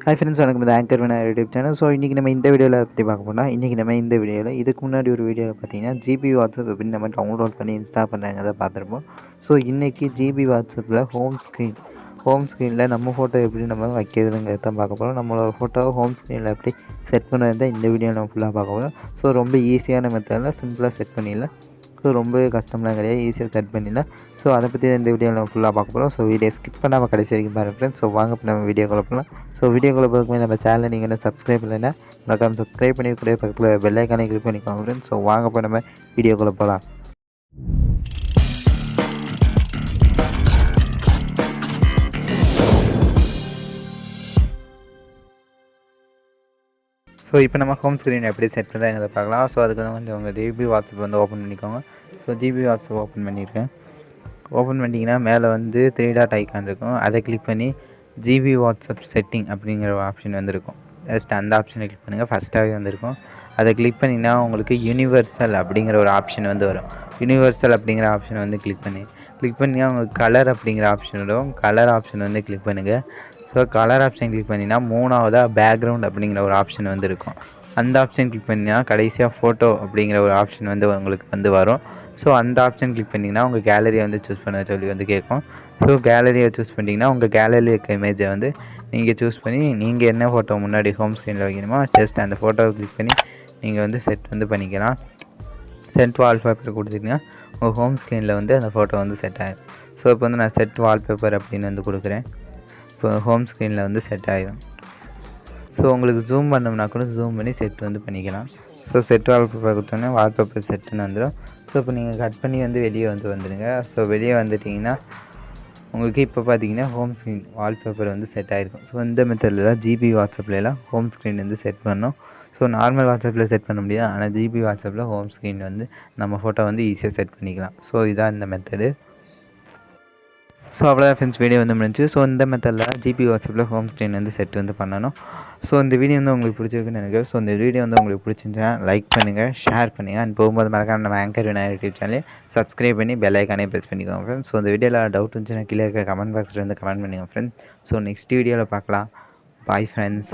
Hi friends, வணக்கம். இந்த anchor Vinayagar YouTube channel. So இன்றைக்கி நம்ம இந்த வீடியோவில் பற்றி பார்க்க போனால், இன்றைக்கி நம்ம இந்த வீடியோவில் இதுக்கு முன்னாடி ஒரு வீடியோவில் பார்த்தீங்கன்னா ஜிபி வாட்ஸ்அப் எப்படி நம்ம டவுன்லோட் பண்ணி இன்ஸ்டால் பண்ணுறாங்கிறத பார்த்துருப்போம். ஸோ இன்றைக்கி ஜிபி வாட்ஸ்அப்பில் ஹோம் ஸ்க்ரீனில் நம்ம ஃபோட்டோ எப்படி நம்ம வைக்கிறதுங்கிறத தான் பார்க்க போகிறோம். நம்மளோட ஃபோட்டோவை ஹோம் ஸ்க்ரீனில் எப்படி செட் பண்ணுறது தான் இந்த வீடியோ நம்ம ஃபுல்லாக பார்க்க போகிறோம். ஸோ ரொம்ப ஈஸியான மெத்தடில் சிம்பிளாக செட் பண்ணிடலாம். ஸோ ரொம்பவே கஷ்டம்லாம் கிடையாது, ஈஸியாக செட் பண்ணிடலாம். ஸோ அதை பற்றி இந்த வீடியோவில் நம்ம ஃபுல்லாக பார்க்க போகிறோம். ஸோ வீடியோ ஸ்கிப் பண்ணாமல் கடைசி வரைக்கும் பாருங்கள் ஃப்ரெண்ட்ஸ். ஸோ வாங்க இப்போ நம்ம வீடியோக்குள்ள போகலாம். ஸோ வீடியோக்குள்ள போகிறதுக்கு நம்ம சேனலை நீங்கள் என்ன சப்ஸ்கிரைப் இல்லைன்னா மறக்காம சப்ஸ்கிரைப் பண்ணி கூட பக்கத்தில் பெல் ஐக்கானை கிளிக் பண்ணிக்கோங்க ஃப்ரெண்ட்ஸ். ஸோ வாங்க இப்போ நம்ம வீடியோக்குள்ளே போகலாம். ஸோ இப்போ நம்ம ஹோம் ஸ்க்ரீன் எப்படி செட் பண்ணுறாங்கிறத பார்க்கலாம். ஸோ அதுக்கு வந்து கொஞ்சம் உங்கள் ஜிபி வாட்ஸ்அப் வந்து ஓப்பன் பண்ணிக்கோங்க. ஸோ ஜிபி வாட்ஸ்அப் ஓப்பன் பண்ணியிருக்கேன். ஓப்பன் பண்ணிட்டீங்கன்னா மேலே வந்து 3 டாட் ஐக்கான் இருக்கும். அதை கிளிக் பண்ணி ஜிபி வாட்ஸ்அப் செட்டிங் அப்படிங்கிற ஒரு ஆப்ஷன் வந்துருக்கும். ஜஸ்ட் அந்த ஆப்ஷனை கிளிக் பண்ணுங்கள். ஃபஸ்ட்டாகவே வந்திருக்கும். அதை கிளிக் பண்ணிங்கன்னா உங்களுக்கு யூனிவர்சல் அப்படிங்கிற ஒரு ஆப்ஷன் வந்து வரும். யூனிவர்சல் அப்படிங்கிற ஆப்ஷனை வந்து கிளிக் பண்ணிங்கன்னா உங்களுக்கு கலர் அப்படிங்கிற ஆப்ஷன் வரும். கலர் ஆப்ஷன் வந்து கிளிக் பண்ணுங்கள். ஸோ கலர் ஆப்ஷன் கிளிக் பண்ணிங்கன்னா மூணாவதாக பேக்ரவுண்ட் அப்படிங்கிற ஒரு ஆப்ஷன் வந்து இருக்கும். அந்த ஆப்ஷன் கிளிக் பண்ணிங்கன்னா கடைசியாக ஃபோட்டோ அப்படிங்கிற ஒரு ஆப்ஷன் வந்து உங்களுக்கு வந்து வரும். ஸோ அந்த ஆப்ஷன் கிளிக் பண்ணிங்கன்னா உங்கள் கேலரியை வந்து சூஸ் பண்ண சொல்லி வந்து கேட்கும். ஸோ கேலரியை சூஸ் பண்ணிட்டீங்கன்னா உங்கள் கேலரியில் இருக்க இமேஜை வந்து நீங்கள் சூஸ் பண்ணி நீங்கள் என்ன ஃபோட்டோ முன்னாடி ஹோம் ஸ்க்ரீனில் வைக்கணுமோ ஜஸ்ட் அந்த ஃபோட்டோவை கிளிக் பண்ணி நீங்கள் வந்து செட் வந்து பண்ணிக்கலாம். செட் வால்பேப்பர் கொடுத்துட்டிங்கன்னா உங்கள் ஹோம் ஸ்க்ரீனில் வந்து அந்த ஃபோட்டோ வந்து செட் ஆகிடும். ஸோ இப்போ வந்து நான் செட் வால்பேப்பர் அப்படின்னு வந்து கொடுக்குறேன். இப்போ ஹோம் ஸ்க்ரீனில் வந்து செட் ஆகிடும். ஸோ உங்களுக்கு ஜூம் பண்ணோம்னா கூட ஜூம் பண்ணி செட் வந்து பண்ணிக்கலாம். ஸோ செட் வால்பேப்பர் கொடுத்தோன்னே வால்பேப்பர் செட்டுன்னு வந்துடும். ஸோ இப்போ நீங்கள் கட் பண்ணி வந்து வெளியே வந்துடுங்க. ஸோ வெளியே வந்துட்டிங்கன்னா உங்களுக்கு இப்போ பார்த்தீங்கன்னா ஹோம் ஸ்க்ரீன் வால்பேப்பர் வந்து செட் ஆகிருக்கும். ஸோ இந்த மெத்தடில் தான் ஜிபி வாட்ஸ்அப்லாம் ஹோம் ஸ்க்ரீன் வந்து செட் பண்ணோம். ஸோ நார்மல் வாட்ஸ்அப்பில் செட் பண்ண முடியாது, ஆனால் ஜிபி வாட்ஸ்அப்பில் ஹோம் ஸ்க்ரீன் வந்து நம்ம ஃபோட்டோ வந்து ஈஸியாக செட் பண்ணிக்கலாம். ஸோ இதான் இந்த மெத்தடு. ஸோ அவ்வளோதான் ஃப்ரெண்ட்ஸ், வீடியோ வந்து முடிஞ்சு. ஸோ இந்த மெத்தடில் ஜிபி வாட்ஸ்அப்பில் ஹோம் ஸ்க்ரீன் வந்து செட் வந்து பண்ணணும். ஸோ இந்த வீடியோ வந்து உங்களுக்கு பிடிச்சிருக்குன்னு நினைக்கிறேன். ஸோ இந்த வீடியோ வந்து உங்களுக்கு பிடிச்சிருந்துச்சுன்னா லைக் பண்ணுங்கள், ஷேர் பண்ணுங்கள். அண்ட் போகும்போது மறக்காம நம்ம ஆங்கர் விநாயகர் யூடியூப் சேனலை சப்ஸ்கிரைப் பண்ணி பெல் ஐக்கானே ப்ரெஸ் பண்ணிக்கோங்க ஃப்ரெண்ட்ஸ். ஸோ இந்த வீடியோவில் டவுட் இருந்துச்சுன்னா கீழே இருக்க கமெண்ட் பாக்ஸில் வந்து கமெண்ட் பண்ணுங்கள் ஃப்ரெண்ட்ஸ். ஸோ நெக்ஸ்ட் வீடியோவில் பார்க்கலாம். Bye friends.